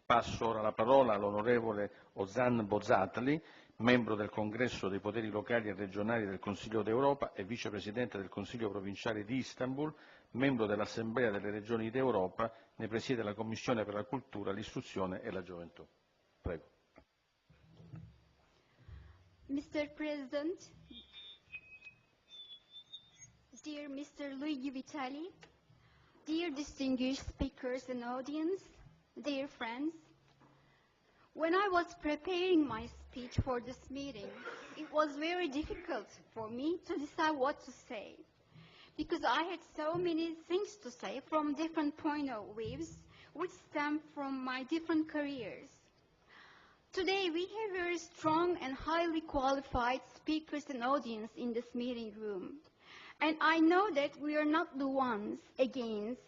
Passo ora la parola all'onorevole Özsan Bozatli, membro del Congresso dei Poteri Locali e Regionali del Consiglio d'Europa e vicepresidente del Consiglio provinciale di Istanbul, membro dell'Assemblea delle Regioni d'Europa, ne presiede la Commissione per la Cultura, l'Istruzione e la Gioventù. Prego. Mr. President, dear Mr. Luigi Vitali, dear distinguished speakers and audience, dear friends, when I was preparing my speech for this meeting, it was very difficult for me to decide what to say, because I had so many things to say from different point of views, which stem from my different careers. Today, we have very strong and highly qualified speakers and audience in this meeting room. And I know that we are not the ones against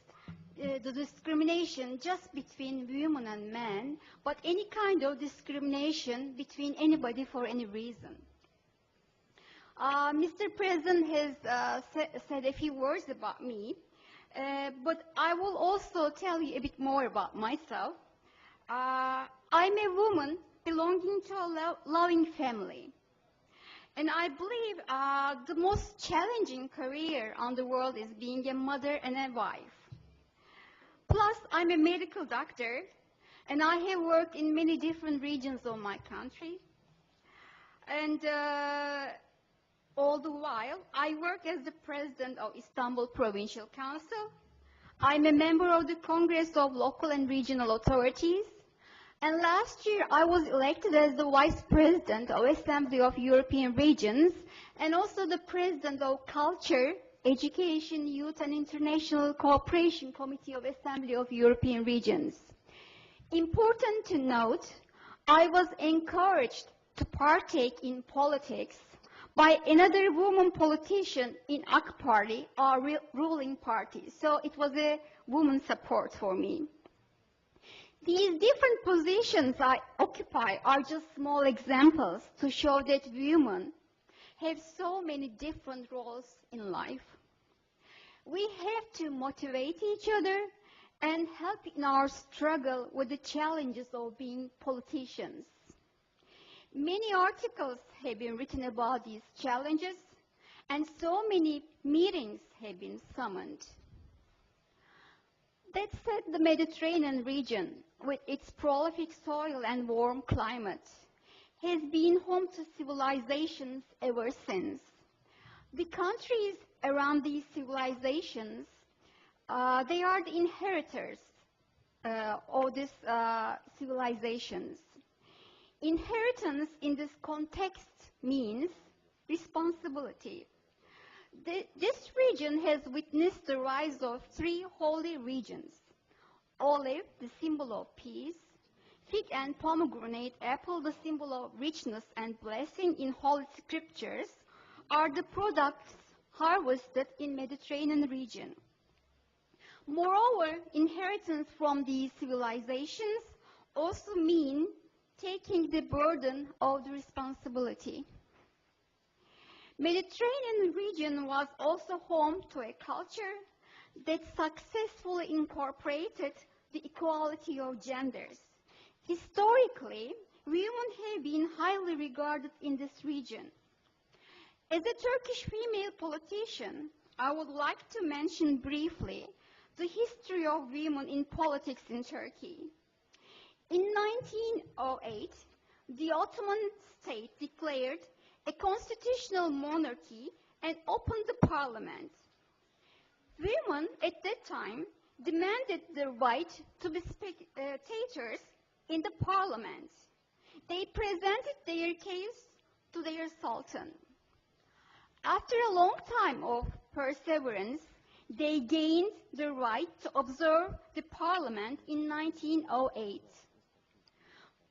the discrimination just between women and men, but any kind of discrimination between anybody for any reason. Mr. President has said a few words about me, but I will also tell you a bit more about myself. I'm a woman belonging to a loving family. And I believe the most challenging career on the world is being a mother and a wife. Plus, I'm a medical doctor, and I have worked in many different regions of my country. And all the while, I work as the president of Istanbul Provincial Council. I'm a member of the Congress of Local and Regional Authorities. And last year, I was elected as the Vice President of Assembly of European Regions and also the President of Culture, Education, Youth and International Cooperation Committee of Assembly of European Regions. Important to note, I was encouraged to partake in politics by another woman politician in AK Party, our ruling party. So it was a woman support for me. These different positions I occupy are just small examples to show that women have so many different roles in life. We have to motivate each other and help in our struggle with the challenges of being politicians. Many articles have been written about these challenges, and so many meetings have been summoned. That said, the Mediterranean region, with its prolific soil and warm climate, has been home to civilizations ever since. The countries around these civilizations, they are the inheritors of these civilizations. Inheritance in this context means responsibility. This region has witnessed the rise of three holy regions: olive, the symbol of peace; fig and pomegranate apple, the symbol of richness and blessing in holy scriptures, are the products harvested in Mediterranean region. Moreover, inheritance from these civilizations also mean taking the burden of the responsibility. Mediterranean region was also home to a culture that successfully incorporated the equality of genders. Historically, women have been highly regarded in this region. As a Turkish female politician, I would like to mention briefly the history of women in politics in Turkey. In 1908, the Ottoman state declared a constitutional monarchy and opened the parliament. Women at that time demanded the right to be spectators in the parliament. They presented their case to their sultan. After a long time of perseverance, they gained the right to observe the parliament in 1908.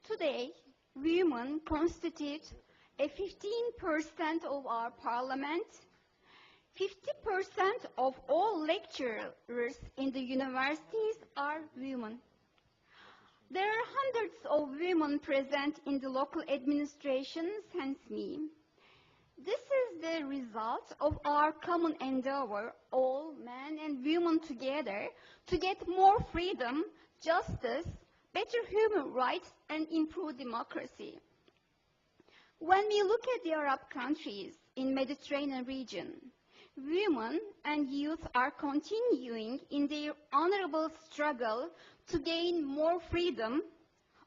Today, women constitute a 15% of our parliament. 50% of all lecturers in the universities are women. There are hundreds of women present in the local administrations, hence me. This is the result of our common endeavor, all men and women together, to get more freedom, justice, better human rights, and improved democracy. When we look at the Arab countries in Mediterranean region, women and youth are continuing in their honorable struggle to gain more freedom,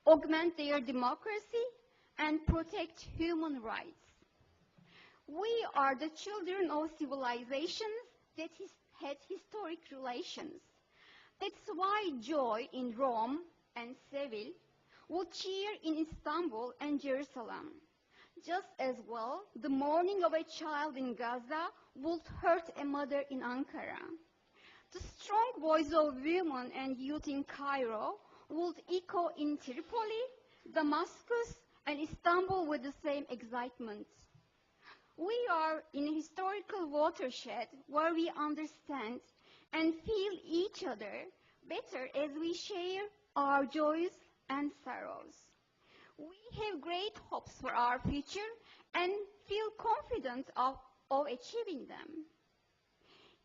augment their democracy, and protect human rights. We are the children of civilizations that had historic relations. That's why joy in Rome and Seville will cheer in Istanbul and Jerusalem. Just as well, the mourning of a child in Gaza would hurt a mother in Ankara. The strong voice of women and youth in Cairo would echo in Tripoli, Damascus, and Istanbul with the same excitement. We are in a historical watershed where we understand and feel each other better as we share our joys and sorrows. We have great hopes for our future and feel confident of achieving them.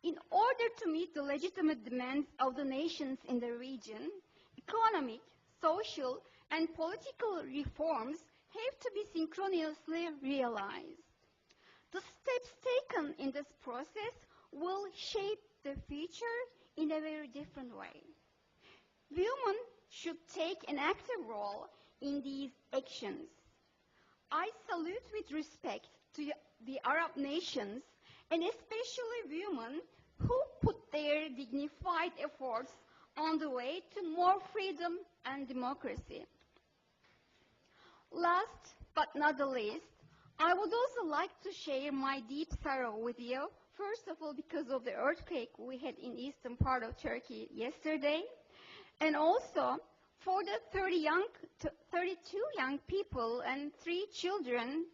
In order to meet the legitimate demands of the nations in the region, economic, social, and political reforms have to be synchronously realized. The steps taken in this process will shape the future in a very different way. Women should take an active role in these actions. I salute with respect to the Arab nations, and especially women who put their dignified efforts on the way to more freedom and democracy. Last but not the least, I would also like to share my deep sorrow with you, first of all because of the earthquake we had in eastern part of Turkey yesterday, and also for the 32 young people and 3 children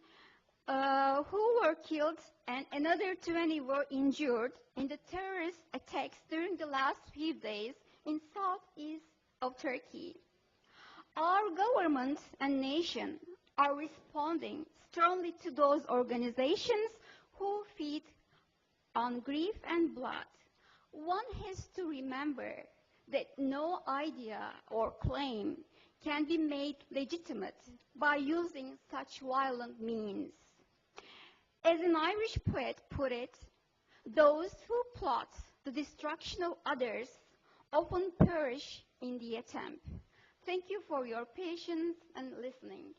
who were killed and another 20 were injured in the terrorist attacks during the last few days in southeast of Turkey. Our government and nation are responding strongly to those organizations who feed on grief and blood. One has to remember that no idea or claim can be made legitimate by using such violent means. As an Irish poet put it, those who plot the destruction of others often perish in the attempt. Thank you for your patience and listening.